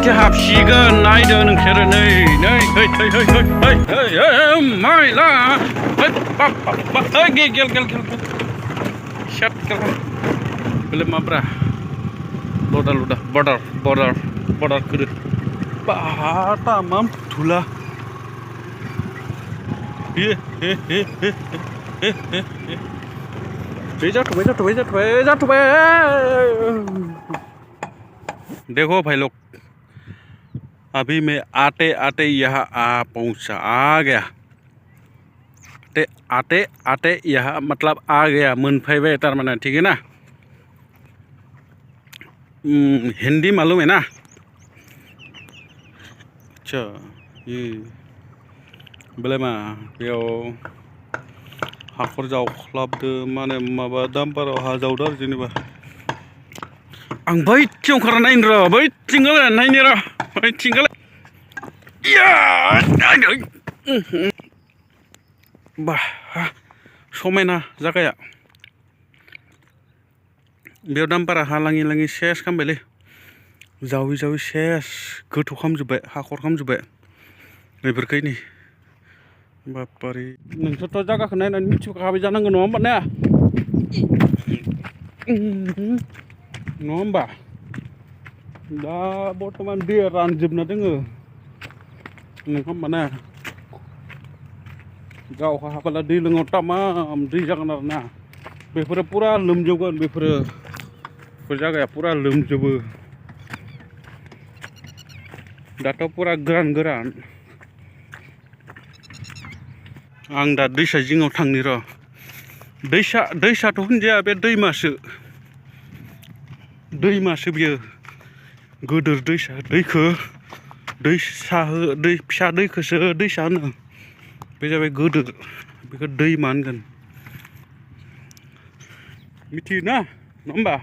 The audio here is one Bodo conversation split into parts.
बहायथो हाबसिगोन नायदो नोंसोरो नै माइला गेल सेट बोले माब्रा लदा लदा बर्डर गोदो बाटा माम धुला जाथबाय देखो भाई लोग अभी मैं आते आते यहाँ आ पहुँचा आ गया आते यहाँ मतलब आ गया मोनफैबाय तारमाने ठीक है ना हिंदी मालूम है ना अच्छा ये बोले मा बेयाव हाखर जावख्लाबदो माने माबा दामपाराव हा जावदो आरो जेनेबा आं बैथिं ओंखारना नायनो र' बैथिं नायनो र' बैथिं बा समायना जागाया बेयाव दामपारा हा लाङि लाङि सेस खालामबायलै जावै जावै सेस गोथौ खालामजोब्बाय हाखर खालामजोब्बाय बेफोरखैनि बापारे नोंसोरथ' जायगाखौ नायनानै मिथिखाबाय जानांगौ नङा होमबा ना नङा होमबा दा बर्थमान दैया रानजोबना दोङो नङा होमबा ना गावहा हाबोला दै लोङाव तामाम दै जागोन आरो ना बेफोरो पुरा लोमजोबगोन बेफोर जायगाया पुरा लोमजोबो दाथ' पुरा गोरान आं दा दैसा जिङाव थांनि र' दैसाथ' होनजाया बे दैमासो बियो गोदोर दैसा दै फिसा दैखौसो दैसा होनो बे जाबाय गोदोर बेखौ दैमा होनगोन मिथियो ना नङा होमबा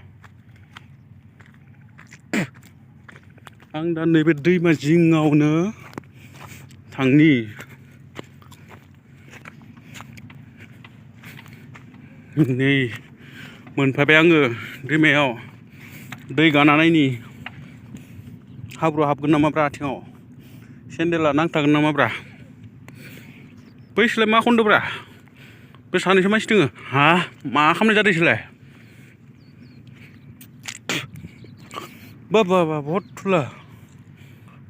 आं दा नैबे दैमा जिङावनो थांनि नै मोनफैबाय आङो दैमायाव दै गानानायनि हाब्रु हाबगोन नामाब्रा आथिङाव सेन्देला नांथागोन नामाब्रा बैसोलाय मा खन्दोब्रा बे सानैसो मानसि दोङो हा मा खालामनाय जादों इसोरलाय बा बहुद थुला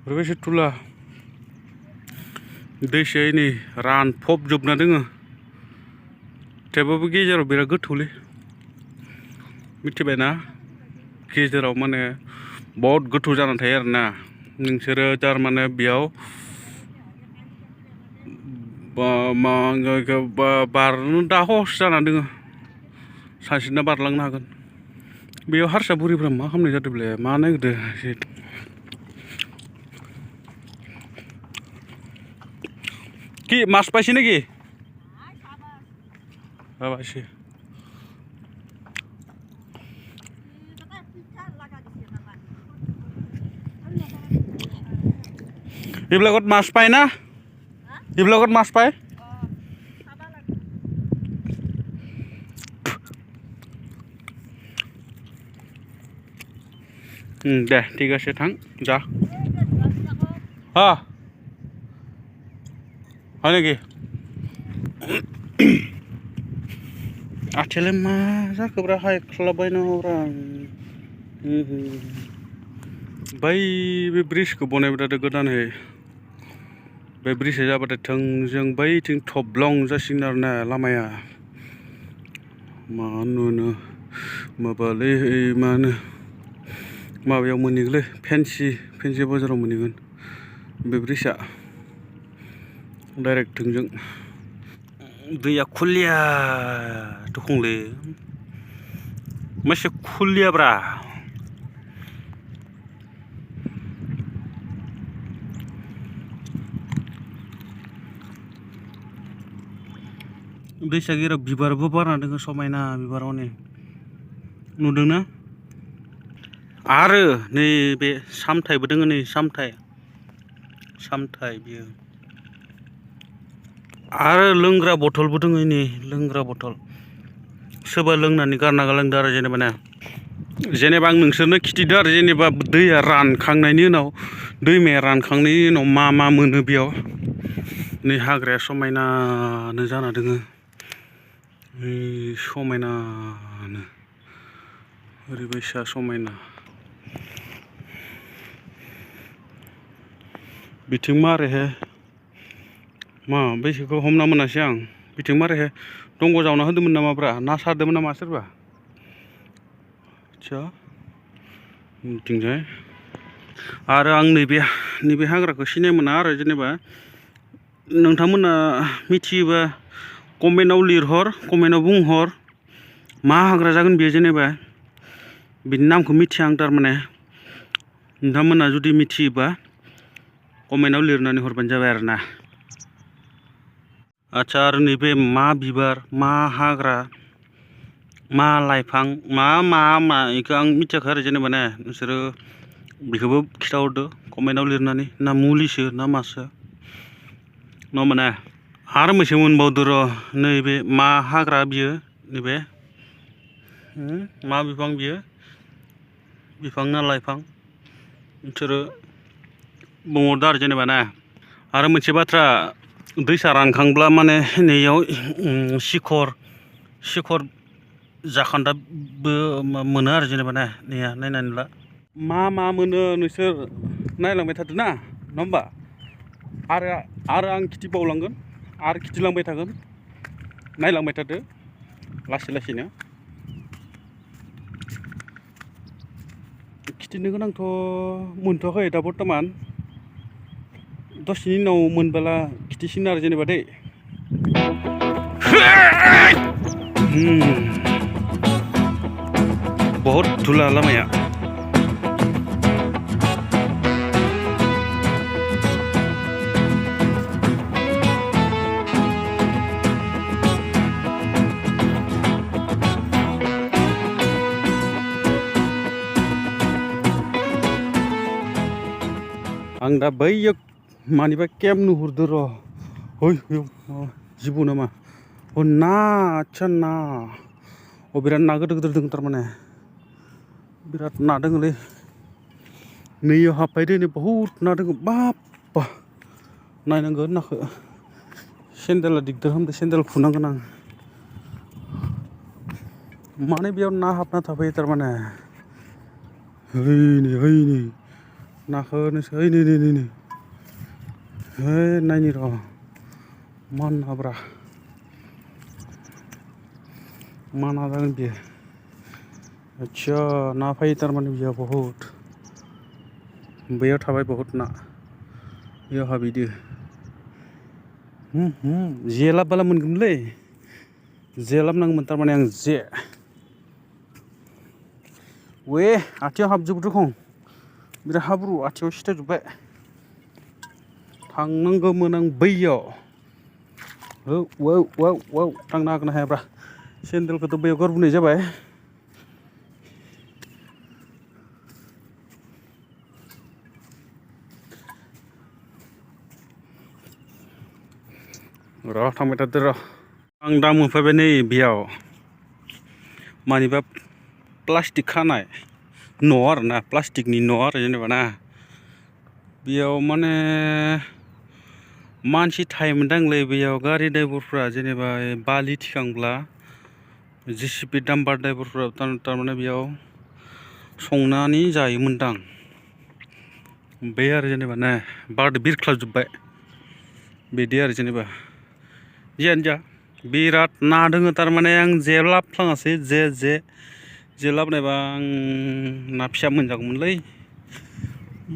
ओरैबायदि थुला दैसाया नै रानफबजोबना दोङो थेवबाबो गेजेराव बिराद गोथौलै मिथिबायना गेजेराव माने बहुत गोथौ जानानै थायो आरोना नोंसोरो थारमाने बेयाव बारनो दा हस जाना दोङो सानस्रिना बारलांनो हागोन बेयाव हारसा बुरिफ्रा मा खालामनाय जादोंलै मा नागिरदों কি মাছ পাইছি নাকি পাইছি এইবিলাকত মাছ পায় না এইবিলাকত মাছ পায় দে ঠিক আছে থাং যা হয় নাকি आथियालाय मा जाखोब्रा हायख्लाबायनांगौब्रा बै बे ब्रिजखौ बनायबाय थादों गोदानै बे ब्रिजआ जाबाथाय थोंजों बैथिं थब्लं जासिगोन आरोना लामाया मा होनो माबालै मा होनो माबायाव मोनहैगोनलै फेन्सि बाजाराव मोनहैगोन बे ब्रिजआ डाइरेक्ट थोंजों दैया खुलिया दुखुंलै मासे खुलियाब्रा दैसा गेराव बिबारबो बारना दोङो समायना बिबार हनै नुदोंना आरो नैबे सामथाइबो दोङो नै सामथाइ बियो आरो लोंग्रा बथलबो दोङो नै लोंग्रा बथल सोरबा लोंनानै गारना गालांदों आरो जेनेबा ना जेनेबा आं नोंसोरनो खिथिदो आरो जेनेबा दैया रानखांनायनि उनाव दैमाया रानखांनायनि उनाव मा मा मोनो बेयाव नै हाग्राया समायनानो जाना दोङो समायनानो ओरैबायसा समायना बिथिं मारैहाय मा बैसोखौ हमना मोनासै आं बिथिं मारैहाय दंग' जावना होदोंमोन नामाब्रा ना सारदोंमोन नामा सोरबा आदसा बिथिंजाय आरो आं नैबे हाग्राखौ सिनाय मोना आरो जेनेबा नोंथांमोना मिथियोबा कमेन्टआव लिरहर कमेन्टआव बुंहर मा हाग्रा जागोन बेयो जेनेबा बिनि नामखौ मिथिया आं थारमाने नोंथांमोना जुदि मिथियोबा कमेन्टआव लिरनानै हरबानो जाबाय आरो ना आदसा आरो नैबे मा बिबार मा हाग्रा मा लाइफां मा इखौ आं मिथियाखै आरो जेनेबा ने नोंसोरो बेखौबो खिथाहरदो कमेन्टआव लिरनानै ना मुलिसो ना मासो न' माने आरो मोनसे मोनबावदो र' नैबे मा हाग्रा बियो नैबे मा बिफां बियो बिफां ना लाइफां नोंसोरो बुंहरदो आरो जेनेबा ना आरो मोनसे बाथ्रा दैसा रानखांब्ला माने नैयाव सिखर जाखान्दाबो मोनो आरो जेनेबा ना नैया नायनानै ला मा मोनो नोंसोर नायलांबाय थादो ना नङा होमबा आरो आं खिथिबावलांगोन आरो खिथिलांबाय थागोन नायलांबाय थादो लासैनो खिथिनो गोनांथ' मोनथ'वाखै दा बर्थमान दसेनि उनाव मोनबोला खिथिसिगोन आरो जेनेबा दै बहुत धुला लामाया आं दा बैयाव मानिबा केम्प नुहुरदो र' हय जिबौ नामा ना आदसा ना बिराद ना गोदोर गोदोर दं थारमाने बिराद ना दोङोलै नैयाव हाबबाय दिनै बहुद ना दोङो बाप्पा नायनांगोन नाखौ सेन्देला दिगदार खालामदों सेन्देल खुनांगोन आं माने बेयाव ना हाबना थाफैयो थारमाने हैनै नाखौ नोंसोर नै नायनि र' मा नाब्रा मा ना जागोन बेयो आदसा ना फैयो थारमाने बेयाव बहुद बैयाव थाबाय बहुद ना बेयाव हाबैदो जे लाबोला मोनगोनलै जे लाबोनांगौमोन थारमाने आं जे आथिङाव हाबजोबदों बिराद हाब्रु आथिङाव सिथाजोब्बाय थांनांगौमोन आं बैयाव थांनो हागोन ना हायाब्रा सेन्देलखौथ' बैयाव गारबोनाय जाबाय र' थांबाय थादो र' आं दा मोनफैबाय नै बेयाव मानिबा प्लास्टिक खानाय न' आरो ना प्लास्टिकनि न' आरो जेनेबा ना बेयाव माने मानसि थायोमोनदांलै बेयाव गारि ड्राइभारफ्रा जेनेबा बालि थिखांब्ला जेसिबि डाम्पार ड्राइभारफ्रा थारमाने बेयाव संनानै जायोमोनदां बे आरो जेनेबा ना बारदो बिरख्लाबजोब्बाय बिदि आरो जेनेबा जियानो जा बिराद ना दोङो थारमाने आं जे लाबफ्लाङासै जे लाबोनायबा आं ना फिसा मोनजागौमोनलै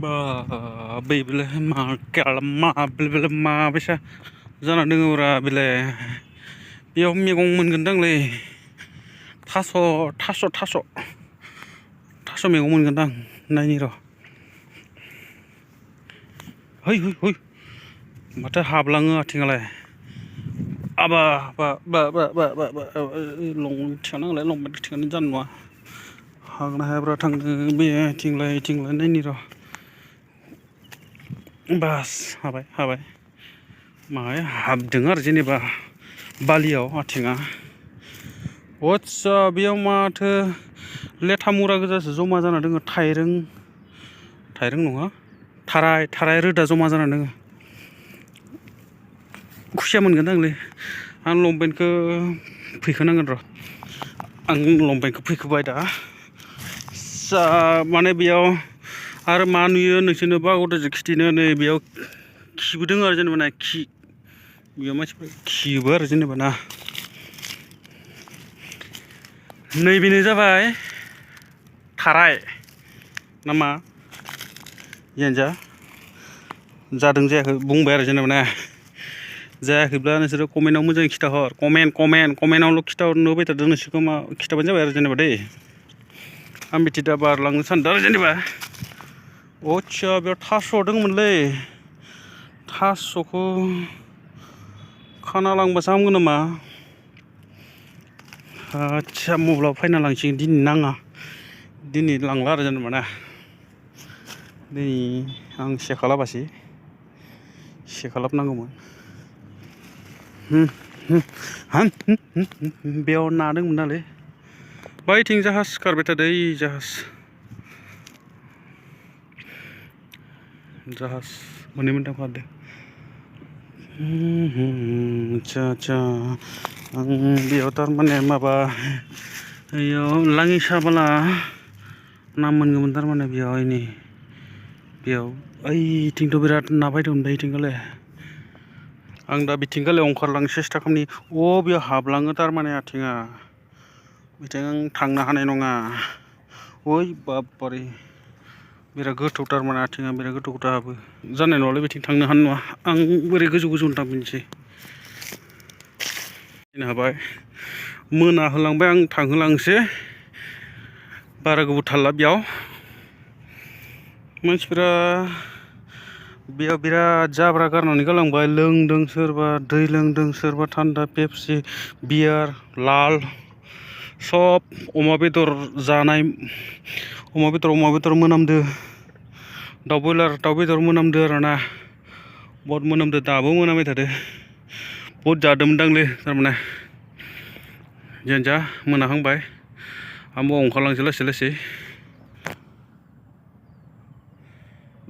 बा बेले माबायसा जाना दोङोब्रा बेलाय बेयाव मैगं मोनगोनदांलै थास' मैगं मोनगोनदां नायनि र' है माथो हाबलाङो आथिङालाय आबा लंपेन्ट थिखांनांगोनलाय लंपेन्ट थिखांनानै जानाय नङा हागोन हायाब्रा थांनो बे थिंलाय नायनि र' बास हाबाय माहाय हाबदों आरो जेनेबा बालियाव आथिङा आदसा बेयाव माथो लेथा मुरा गोजासो जमा जाना दङ थाइरें नङा थाराय रोदा जमा जाना दङ खुसिया मोनगोन आंलै आं लंपेन्टखौ फैखोनांगोन र' आं लंपेन्टखौ फैखोबाय दा माने बेयाव आरो मा नुयो नोंसोरनो बागदाजों खिथिनो नै बेयाव खिबो दङ आरो जेनेबा ना बेयाव मानसिफोरा खियोबो आरो जेनेबा ना नैबेनो जाबाय थाराय नामा जियानो जादों जायाखै बुंबाय आरो जेनेबा ना जायाखैब्ला नोंसोरो कमेन्टआव मोजाङै खिथाहर कमेन्टआवल' खिथाहरनो होबाय थादों नोंसोरखौ मा खिथाबानो जाबाय आरो जेनेबा दै आं बिदि दा बारलांनो सानदों आरो जेनेबा आदसा बेयाव थास' दंमोनलै थास'खौ खाना लांबासो हामगोन नामा आदसा मब्लाबा फायना लांसिगोन दिनै नाङा दिनै लांला आरो जेनेबा ना दिनै आं सेखालाबासै सेखालाबनांगौमोन बेयाव ना दंमोन नालाय बैथिं जाहाज खारबाय थादों जाहाज मोननै मोनथाम खारदों आदसा आं बेयाव थारमाने माबा बेयाव लाङि साबोला ना मोनगौमोन थारमाने बेयाव ओइथिंथ' बिराद ना फैदोंमोन बैथिंगालाय आं दा बिथिंगालाय ओंखारलांनो सेस्था खालामनि बेयाव हाबलाङो थारमाने आथिङा बिथिं आं थांनो हानाय नङा ओइ बाबारे बिराद गोथौ थारमाने आथिङा बिराद गोथौ हाबो जानाय नङालै बिथिं थांनो हानाय नङा आं बोरै गोजौ थांफिनसै हाबाय मोनाहोलांबाय आं थांहोलांसै बारा गोबाव थाला बेयाव मानसिफोरा बेयाव बिराद जाब्रा गारनानै गालांबाय लोंदों सोरबा दै लोंदों सोरबा थान्दा पेपसि बियार लाल सब अमा बेदर जानाय अमा बेदर मोनामदो दाउ बेदर मोनामदो आरोना बहुद मोनामदो दाबो मोनामबाय थादो बहुद जादोंमोनदांलै थारमाने जियानो जा मोनाहांबाय आंबो ओंखारलांसै लासै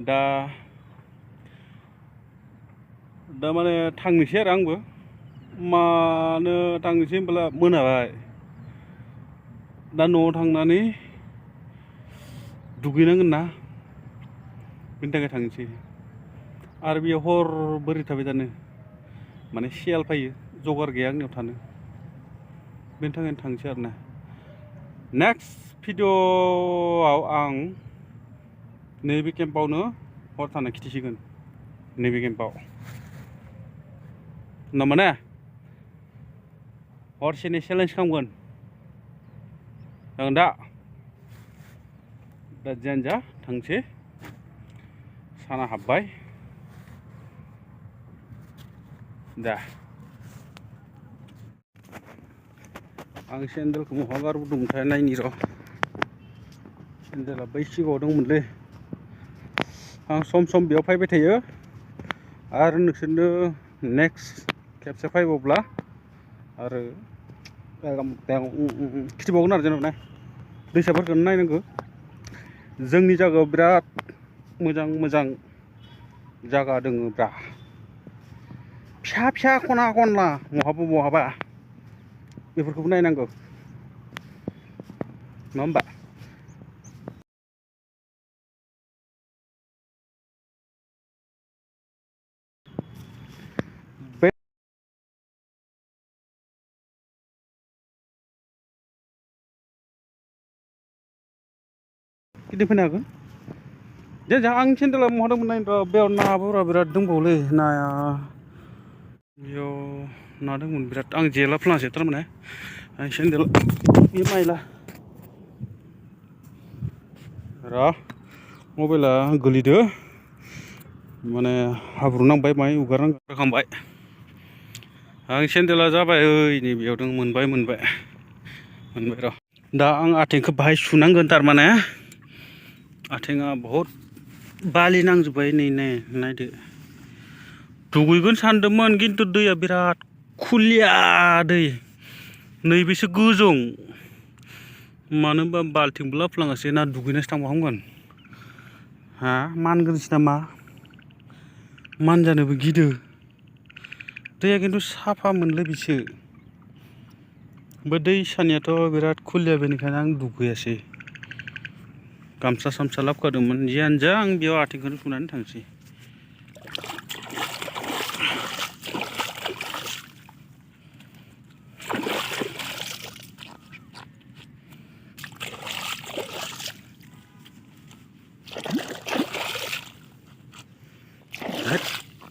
दा माने थांनोसै आरो आंबो मानो थांनोसै होनब्ला मोनाबाय दा न'आव थांनानै दुगैनांगोन ना बेनि थाखाय थांनोसै आरो बेयाव हर बोरै थाबाय थानो माने सियाल फैयो जगार गैया आंनियाव थानो बेनि थाखायनो थांसै आरो ना नेक्स्ट भिडिअ'आव आं नैबे केम्पआवनो हर थानो खिथिसिगोन नैबे केम्पआव ना माने हरसेनि चेलेन्ज खालामगोन जागोन दा जियानो जा थांसै साना हाबबाय दा आं सेन्देलखौ बहा गारबोदोंमोनथाय नायनि र' सेन्देला बै सिगाङाव दंमोनलै आं सम बेयाव फैबाय थायो आरो नोंसोरनो नेक्स्ट खेबसे फैबावब्ला आरो खिथिबावगोन आरो जेनेबा दैसाफोरखौनो नायनांगौ जोंनि जायगायाव बिराद मोजां जायगा दङब्रा फिसा खना खनला बहाबा बेफोरखौबो नायनांगौ नङा होमबा गिदिं फैनो हागोन दे आं सेन्देला बहा दंमोन नायनो र' बेयाव नाफोरा बिराद दंबावोलै नाया बेयाव ना दंमोन बिराद आं जेला फ्लांसै थारमाने आं सेन्देल बे माइला र' मबाइला गोलैदो माने हाब्रु नांबाय माय उगारखांबाय आं सेन्देला जाबाय ओइ नै बेयाव दं मोनबाय र' दा आं आथिंखौ बाहाय सुनांगोन थारमाने आथिङा बहुद बालि नांजोब्बाय नै नायदो दुगैगोन सानदोंमोन खिन्थु दैया बिराद खुलिया दै नैबेसो गोजों मानो होनबा बाल्थिंबो लाफ्लाङासै ना दुगैनोसो थांबा हामगोन हा मानगोनसो नामा मानजानोबो गिदो दैया खिन्थु साफा मोनलै बिसो बे दैसानियाथ' बिराद खुलिया बेनिखायनो आं दुगैयासै गामसा सामसा लाबोखादोंमोन जियानो जा आं बेयाव आथिंखौनो सुनानै थांसै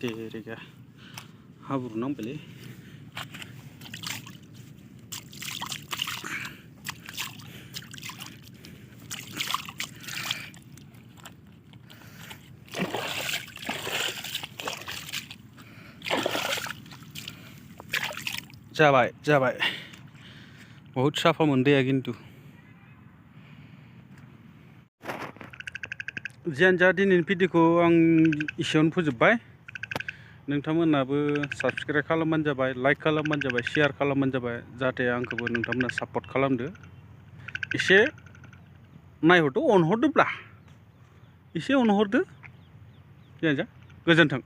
तेरेगा हाब्रु नांबायलै जाबाय बहुत साफा दैया किन्तु जियानो जा दिनैनि भिडिअखौ आं एसेयावनो फोजोबबाय नोंथांमोनाबो साबस्क्राइब खालामबानो जाबाय लाइक खालामबानो जाबाय शेयार खालामबानो जाबाय जाहाथे आंखौबो नोंथांमोना सापर्ट खालामदो एसे नायहरदो अनहरदोब्ला एसे अनहरदो जियानो जा गोजोन्थों।